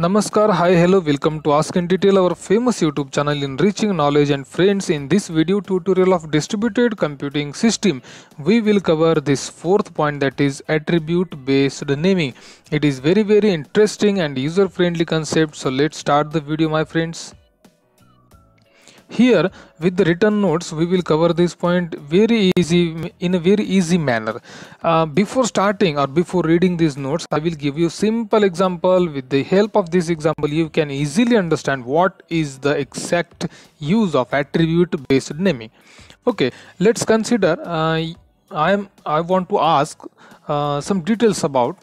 Namaskar, hi, hello, welcome to Ask in Detail, our famous YouTube channel in reaching knowledge and friends. In this video tutorial of distributed computing system, we will cover this fourth point, that is attribute based naming. It is very interesting and user friendly concept. So let's start the video, my friends. Here with the written notes we will cover this point very easy, in a very easy manner. Before starting or before reading these notes, I will give you simple example. With the help of this example you can easily understand what is the exact use of attribute based naming. Okay, let's consider I want to ask some details about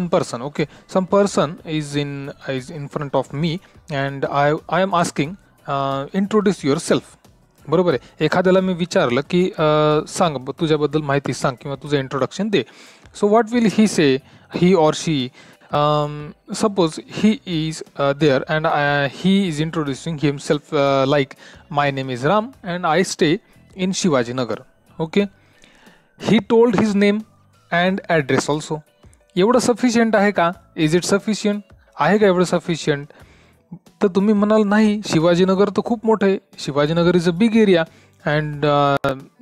one person. Okay, some person is in front of me and I am asking introduce your self. बरोबर आहे. एखाद्याला मी विचारलं की सांग तुझ्याबद्दल माहिती सांग किंवा तुझं इंट्रोडक्शन दे. So what will he say, he or she. Suppose he is there and he is introducing himself like my name is Ram and I stay in Shivaji Nagar. Okay, he told his name and address also. एवढं sufficient आहे का? Is it sufficient आहे का? एवढं sufficient? तर तुम्ही म्हणाल नाही, शिवाजीनगर तर खूप मोठं आहे. Shivajinagar is a big area and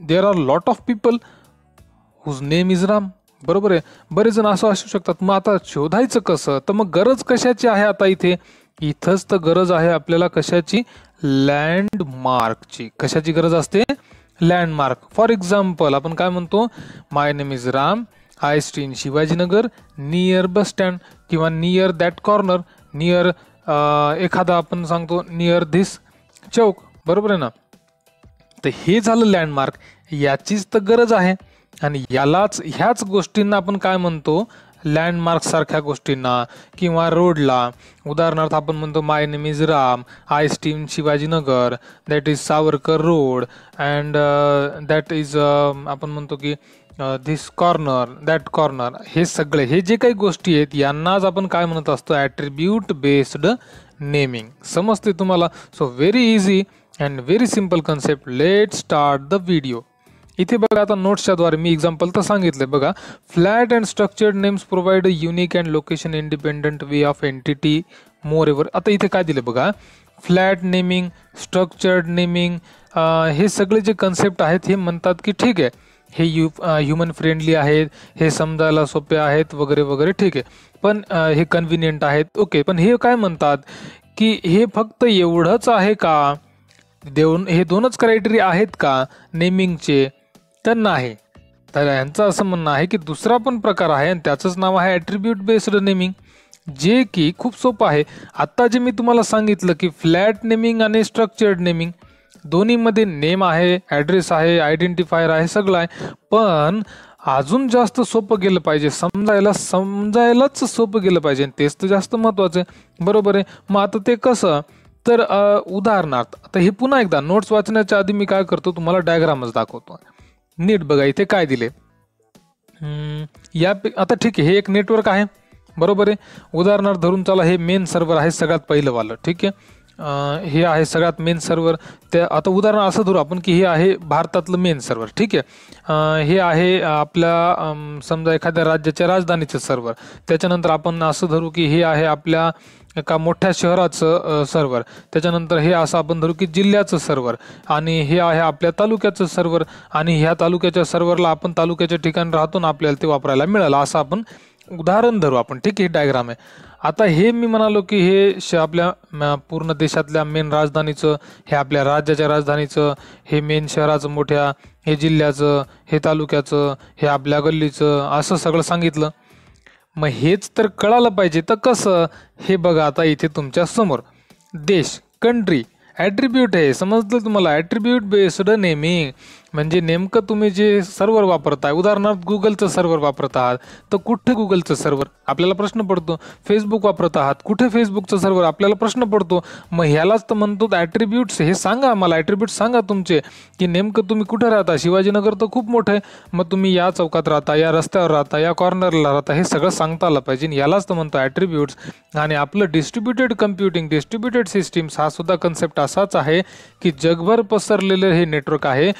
there are lot of people whose name is Ram. बरोबर आहे. बरेच जण असं असू शकतात. मग आता शोधायचं कसं? तर मग गरज कशाची आहे? आता इथंच तर गरज आहे आपल्याला कशाची? लँडमार्कची. कशाची गरज असते? लँडमार्क. फॉर एक्झाम्पल आपण काय म्हणतो? My name is Ram, I stay in Shivajinagar near bus stand किंवा नियर दॅट कॉर्नर, नियर एखादा आपण सांगतो नियर धिस चौक. बरोबर आहे ना. तर हे झालं लँडमार्क. याचीच तर गरज आहे आणि ह्याच गोष्टींना आपण काय म्हणतो? लँडमार्क सारख्या गोष्टींना किंवा रोडला. उदाहरणार्थ आपण म्हणतो my name is Ram, I stay in Shivajinagar, that is Savarkar road and that is आपण म्हणतो की धिस कॉर्नर, दॅट कॉर्नर. हे सगळे हे जे काही गोष्टी आहेत यांनाच आपण काय म्हणत असतो? Attribute based naming. समजते तुम्हाला? So very easy and very simple concept. Let start the video. इथे बघा, आता नोट्सच्या द्वारे मी एक्झाम्पल तर सांगितले. बघा, flat and structured names provide a unique and location independent way of entity more ever. आता इथे काय दिले बघा? फ्लॅट नेमिंग, स्ट्रक्चर्ड नेमिंग, हे सगळे जे कन्सेप्ट आहेत हे म्हणतात की ठीक आहे, हे ह्युमन फ्रेंडली आहेत, हे समजायला सोपे आहेत वगैरे वगैरे. ठीक आहे, पण हे कन्व्हिनियंट आहेत. ओके, पण हे काय म्हणतात की हे फक्त एवढंच आहे का? हे दोनच क्रायटेरिया आहेत का नेमिंगचे? तर नाही. तर यांचं असं म्हणणं आहे की दुसरा पण प्रकार आहे आणि त्याचंच नाव आहे ॲट्रिब्यूट बेस्ड नेमिंग, जे की खूप सोपं आहे. आत्ता जे मी तुम्हाला सांगितलं की फ्लॅट नेमिंग आणि स्ट्रक्चर्ड नेमिंग दोन्हीमध्ये नेम आहे, ॲड्रेस आहे, आयडेंटिफायर आहे, सगळं आहे. पण अजून जास्त सोपं गेलं पाहिजे, समजायलाच सोपं गेलं पाहिजे, तेच तर जास्त महत्त्वाचं आहे. बरोबर आहे. मग आता ते कसं? तर उदाहरणार्थ आता हे पुन्हा एकदा नोट्स वाचण्याच्या आधी मी काय करतो? तुम्हाला डायग्रामच दाखवतो. नीट बघा इथे काय दिले. आता ठीक आहे, हे एक नेटवर्क आहे. बरोबर आहे. उदाहरणार्थ धरून चला, हे मेन सर्व्हर आहे सगळ्यात पहिलं वालं. ठीक आहे, हे आहे सगळ्यात मेन सर्व्हर. त्या आता उदाहरण असं धरू आपण की हे आहे भारतातलं मेन सर्व्हर. ठीक आहे, हे आहे आपल्या समजा एखाद्या राज्याच्या राजधानीचं सर्व्हर. त्याच्यानंतर आपण असं धरू की हे आहे आपल्या एका मोठ्या शहराचं सर्व्हर. त्याच्यानंतर हे असं आपण धरू की जिल्ह्याचं सर्व्हर, आणि हे आहे आपल्या तालुक्याचं सर्व्हर, आणि ह्या तालुक्याच्या सर्व्हरला आपण तालुक्याच्या ठिकाणी राहतो ना, आपल्याला ते वापरायला मिळालं असं आपण उदाहरण धरू आपण. ठीक आहे, डायग्राम आहे. आता हे मी म्हणालो की हे आपल्या पूर्ण देशातल्या मेन राजधानीचं, हे आपल्या राज्याच्या राजधानीचं, हे मेन शहराचं मोठ्या, हे जिल्ह्याचं, हे तालुक्याचं, हे आपल्या गल्लीचं, असं सगळं सांगितलं. मग हेच तर कळालं पाहिजे. तर कसं? हे बघा आता इथे तुमच्या समोर देश, कंट्री, ॲट्रिब्यूट आहे. समजलं तुम्हाला? ॲट्रिब्यूट बेस्ड नेमिंग म्हणजे नेमकं तुम्ही जे सर्व्हर वापरताय, उदाहरणार्थ गुगलचं सर्व्हर वापरत आहात तर कुठे गुगलचं सर्व्हर? आपल्याला प्रश्न पडतो. फेसबुक वापरत आहात, कुठे फेसबुकचं सर्व्हर? आपल्याला प्रश्न पडतो. मग ह्यालाच तर म्हणतो ॲट्रिब्यूट्स. हे सांगा आम्हाला, ॲट्रिब्यूट्स सांगा तुमचे की नेमकं तुम्ही कुठे राहता. शिवाजीनगर तर खूप मोठं आहे, मग तुम्ही या चौकात राहता, या रस्त्यावर राहता, या कॉर्नरला राहता, हे सगळं सांगता आलं पाहिजे. यालाच तर म्हणतो ॲट्रिब्यूट्स. आणि आपलं डिस्ट्रीब्युटेड कम्प्युटिंग, डिस्ट्रीब्युटेड सिस्टीम्स हा सुद्धा कन्सेप्ट असाच आहे की जगभर पसरलेलं हे नेटवर्क आहे.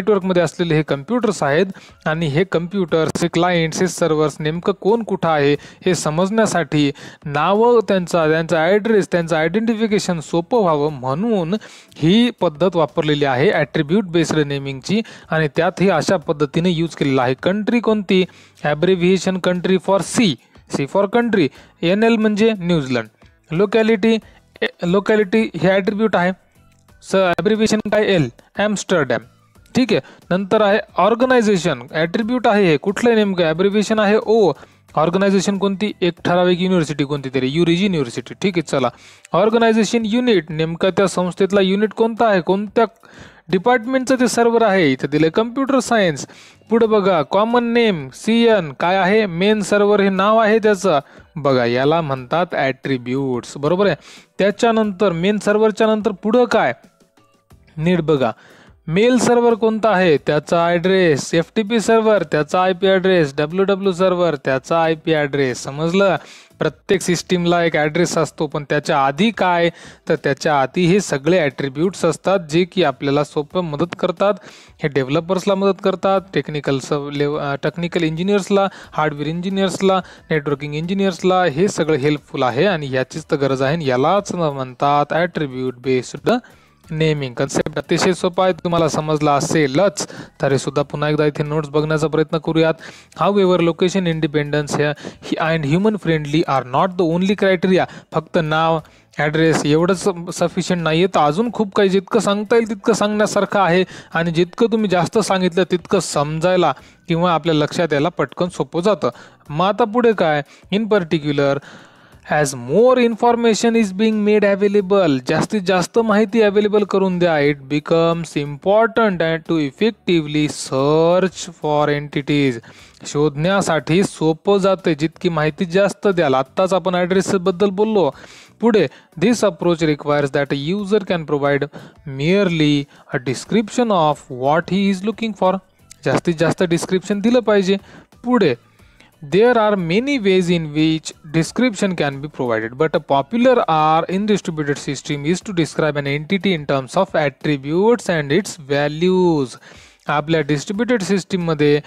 नेटवर्कमध्ये असलेले हे कम्प्युटर्स आहेत आणि हे कम्प्युटर्स, हे क्लायंट्स, हे सर्व्हर्स नेमकं कोण कुठं आहे हे समजण्यासाठी नावं, त्यांचा ॲड्रेस, त्यांचं आयडेंटिफिकेशन सोपं व्हावं म्हणून ही पद्धत वापरलेली आहे ॲट्रिब्यूट बेस्ड नेमिंगची. आणि त्यातही अशा पद्धतीने यूज केलेला आहे. कंट्री कोणती? Abbreviation country for C for country, NL म्हणजे न्यूझीलंड. लोकॅलिटी हे ॲट्रिब्यूट आहे. ॲब्रिव्हिएशन काय? L, Amsterdam. ठीक आहे. नंतर आहे ऑर्गनायझेशन, ॲट्रिब्यूट आहे हे कुठलं नेमकं? ॲब्रिव्हिएशन आहे O. ऑर्गनायझेशन कोणती? एक ठराविक युनिव्हर्सिटी कोणती तरी, युरिजी युनिव्हर्सिटी. ठीक आहे. चला, ऑर्गनायझेशन युनिट, नेमका त्या संस्थेतला युनिट कोणता आहे, कोणत्या डिपार्टमेंटचं ते सर्व्हर आहे, इथं दिलं कम्प्युटर सायन्स. पुढे बघा कॉमन नेम CN काय आहे? मेन सर्व्हर हे नाव आहे त्याचं. बघा याला म्हणतात ॲट्रिब्यूट्स, बरोबर आहे. त्याच्यानंतर मेन सर्व्हरच्या नंतर पुढं काय? नीट बघा, मेल सर्व्हर कोणता आहे? त्याचा ॲड्रेस. FTP सर्व्हर त्याचा IP ॲड्रेस. WW सर्व्हर त्याचा IP ॲड्रेस. समजलं? प्रत्येक सिस्टीमला एक ॲड्रेस असतो, पण त्याच्या आधी काय? तर त्याच्या आधी हे सगळे ॲट्रिब्यूट्स असतात जे की आपल्याला सोपं मदत करतात. हे डेव्हलपर्सला मदत करतात, टेक्निकल इंजिनियर्सला, हार्डवेअर इंजिनियर्सला, नेटवर्किंग इंजिनियर्सला. हे सगळं हेल्पफुल आहे आणि याचीच तर गरज आहे. यालाच म्हणतात ॲट्रिब्यूट बेस्ड नेमिंग. कन्सेप्ट अतिशय सोपा आहे, तुम्हाला समजला असेलच. तरी सुद्धा पुन्हा एकदा इथे नोट्स बघण्याचा प्रयत्न करूयात. However location independence and human friendly are not the only criteria. फक्त नाव, ॲड्रेस एवढंच सफिशियंट नाही आहे, तर अजून खूप काही जितकं सांगता येईल तितकं सांगण्यासारखं आहे. आणि जितकं तुम्ही जास्त सांगितलं तितकं समजायला किंवा आपल्या लक्षात यायला पटकन सोपं जातं. मग आता पुढे काय? In particular as more information is being made available, जास्तीत जास्त माहिती अवेलेबल करून द्या. It becomes important and to effectively search for entities. शोधण्यासाठी सोपं जाते जितकी माहिती जास्त द्याल. आत्ताच आपण ॲड्रेस बद्दल बोललो. पुढे this approach requires that a user can provide merely a description of what he is looking for. जास्तीत जास्त डिस्क्रिप्शन दिलं पाहिजे. पुढे there are many ways in which description can be provided, but a popular R in distributed system is to describe an entity in terms of attributes and its values. आपल्या distributed सिस्टीममध्ये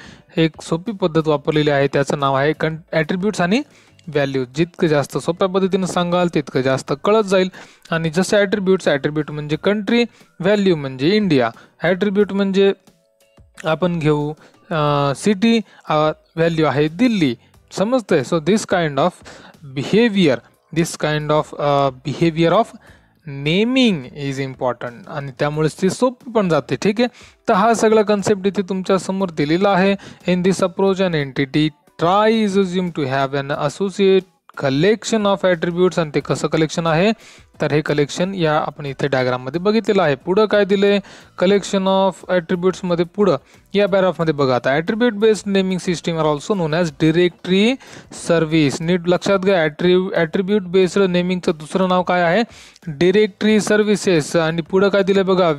एक सोपी पद्धत वापरलेली आहे, त्याचं नाव आहे ॲट्रिब्यूट्स आणि व्हॅल्यूज. जितकं जास्त सोप्या पद्धतीनं सांगाल तितकं जास्त कळत जाईल. आणि जसे ॲट्रिब्यूट म्हणजे कंट्री, व्हॅल्यू म्हणजे इंडिया. ॲट्रिब्यूट म्हणजे आपण घेऊ सिटी, व्हॅल्यू आहे दिल्ली. समजतंय? So this kind of behaviour of naming is important आणि त्यामुळेच ती सोपी पण जाते. ठीक आहे. तर हा सगळा कन्सेप्ट इथे तुमच्या समोर दिलेला आहे. In this approach an entity type is assume to have an associate collection of attributes. आणि ते कसं कलेक्शन आहे? तर हे कलेक्शन या आपण इथे डायग्राममध्ये बघितलेलं आहे. पुढं काय दिले? कलेक्शन ऑफ ॲट्रिब्यूट्समध्ये पुढं या पॅराग्राफमध्ये बघा. आता attribute based naming system are also known as directory service. नीट लक्षात घ्या, ॲट्रिब्यूट बेस्ड नेमिंगचं दुसरं नाव काय आहे? Directory services. आणि पुढं काय दिलं बघा?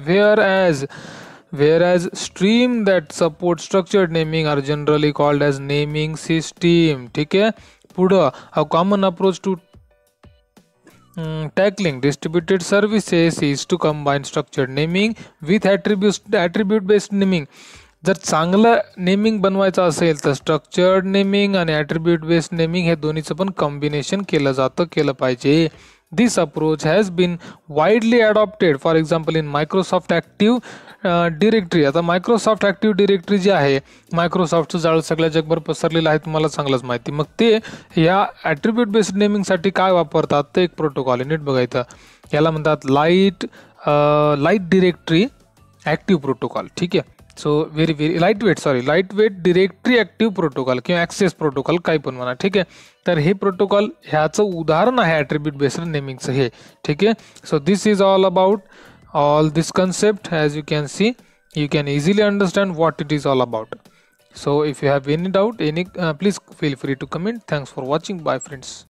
whereas stream that support structured naming are generally called as naming system. ठीक आहे. पुढं a common approach to tackling distributed services is to combine structured naming with attribute based naming. जर चांगलं नेमिंग बनवायचं असेल तर स्ट्रक्चर्ड नेमिंग आणि attribute based naming हे दोन्हीचं पण कॉम्बिनेशन केलं पाहिजे. This approach has been widely adopted, for example, in Microsoft Active Directory. आता मायक्रोसॉफ्ट ॲक्टिव्ह डिरेक्टरी जी आहे, मायक्रोसॉफ्टचं जाळं सगळ्या जगभर पसरलेलं आहे, तुम्हाला चांगलंच माहिती. मग ते या ॲट्रिब्यूट बेस्ड नेमिंगसाठी काय वापरतात? ते एक प्रोटोकॉल आहे. नीट बघायचं, याला म्हणतात लाईट डिरेक्टरी ॲक्टिव्ह प्रोटोकॉल. ठीक आहे. So very light weight directory active protocol किंवा ॲक्सेस प्रोटोकॉल काही पण म्हणा. ठीक आहे. तर हे प्रोटोकॉल ह्याचं उदाहरण आहे ॲट्रिब्यूट बेस्ड नेमिंगचं हे. ठीक आहे. So this is all about all this concept. As you can see, you can easily understand what it is all about. So if you have any doubt, please feel free to comment. Thanks for watching. Bye friends.